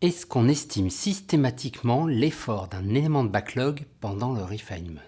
Est-ce qu'on estime systématiquement l'effort d'un élément de backlog pendant le refinement?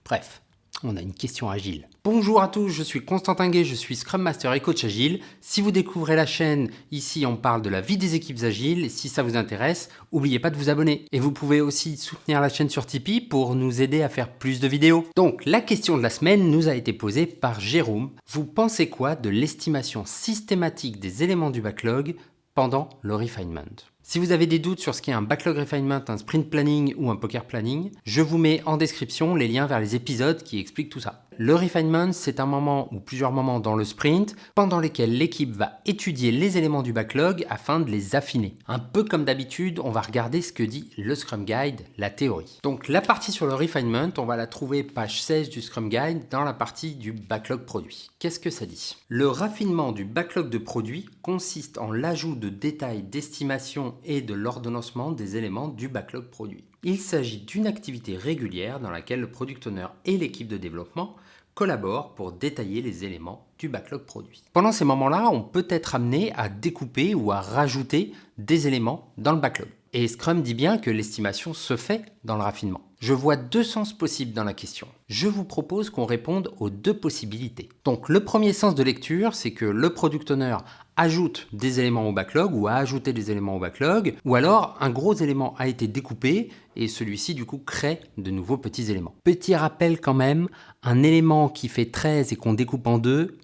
Bref, on a une question agile. Bonjour à tous, je suis Constantin Guay, je suis Scrum Master et Coach Agile. Si vous découvrez la chaîne, ici on parle de la vie des équipes agiles. Si ça vous intéresse, n'oubliez pas de vous abonner. Et vous pouvez aussi soutenir la chaîne sur Tipeee pour nous aider à faire plus de vidéos. Donc la question de la semaine nous a été posée par Jérôme. Vous pensez quoi de l'estimation systématique des éléments du backlog pendant le refinement? Si vous avez des doutes sur ce qu'est un backlog refinement, un sprint planning ou un poker planning, je vous mets en description les liens vers les épisodes qui expliquent tout ça. Le refinement, c'est un moment ou plusieurs moments dans le sprint pendant lesquels l'équipe va étudier les éléments du backlog afin de les affiner. Un peu comme d'habitude, on va regarder ce que dit le Scrum Guide, la théorie. Donc la partie sur le refinement, on va la trouver page 16 du Scrum Guide dans la partie du backlog produit. Qu'est-ce que ça dit? Le raffinement du backlog de produit consiste en l'ajout de détails d'estimation et de l'ordonnancement des éléments du backlog produit. Il s'agit d'une activité régulière dans laquelle le product owner et l'équipe de développement collaborent pour détailler les éléments du backlog produit. Pendant ces moments-là, on peut être amené à découper ou à rajouter des éléments dans le backlog. Et Scrum dit bien que l'estimation se fait dans le raffinement. Je vois deux sens possibles dans la question. Je vous propose qu'on réponde aux deux possibilités. Donc le premier sens de lecture, c'est que le product owner ajoute des éléments au backlog ou a ajouté des éléments au backlog, ou alors un gros élément a été découpé et celui-ci du coup crée de nouveaux petits éléments. Petit rappel quand même, un élément qui fait 13 et qu'on découpe en deux,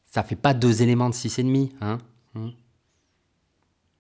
ça fait pas deux éléments de 6,5, hein.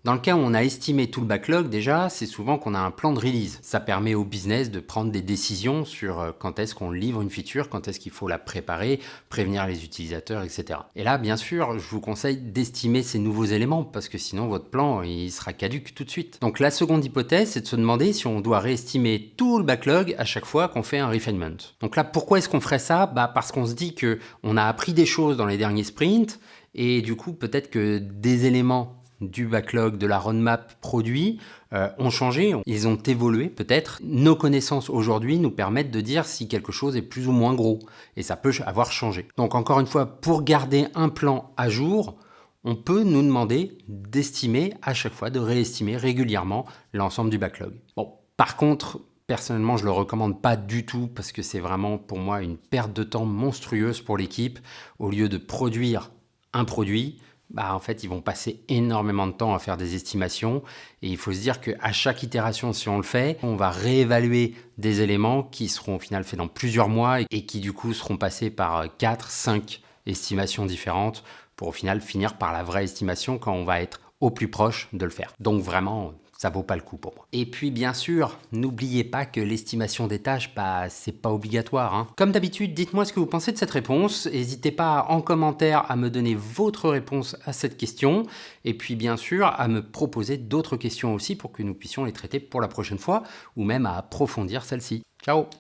Dans le cas où on a estimé tout le backlog, déjà, c'est souvent qu'on a un plan de release. Ça permet au business de prendre des décisions sur quand est-ce qu'on livre une feature, quand est-ce qu'il faut la préparer, prévenir les utilisateurs, etc. Et là, bien sûr, je vous conseille d'estimer ces nouveaux éléments parce que sinon, votre plan, il sera caduque tout de suite. Donc la seconde hypothèse, c'est de se demander si on doit réestimer tout le backlog à chaque fois qu'on fait un refinement. Donc là, pourquoi est-ce qu'on ferait ça? Parce qu'on se dit qu'on a appris des choses dans les derniers sprints et du coup, peut-être que des éléments du backlog, de la roadmap produit ont changé, ils ont évolué peut-être. Nos connaissances aujourd'hui nous permettent de dire si quelque chose est plus ou moins gros et ça peut avoir changé. Donc encore une fois, pour garder un plan à jour, on peut nous demander d'estimer à chaque fois, de réestimer régulièrement l'ensemble du backlog. Bon, par contre, personnellement, je ne le recommande pas du tout parce que c'est vraiment pour moi une perte de temps monstrueuse pour l'équipe. Au lieu de produire un produit, en fait, ils vont passer énormément de temps à faire des estimations et il faut se dire qu'à chaque itération, si on le fait, on va réévaluer des éléments qui seront au final faits dans plusieurs mois et qui du coup seront passés par 4, 5 estimations différentes pour au final finir par la vraie estimation quand on va être au plus proche de le faire. Donc vraiment, ça vaut pas le coup pour moi. Et puis bien sûr, n'oubliez pas que l'estimation des tâches, c'est pas obligatoire, hein. Comme d'habitude, dites-moi ce que vous pensez de cette réponse. N'hésitez pas en commentaire à me donner votre réponse à cette question. Et puis bien sûr, à me proposer d'autres questions aussi pour que nous puissions les traiter pour la prochaine fois ou même à approfondir celle-ci. Ciao!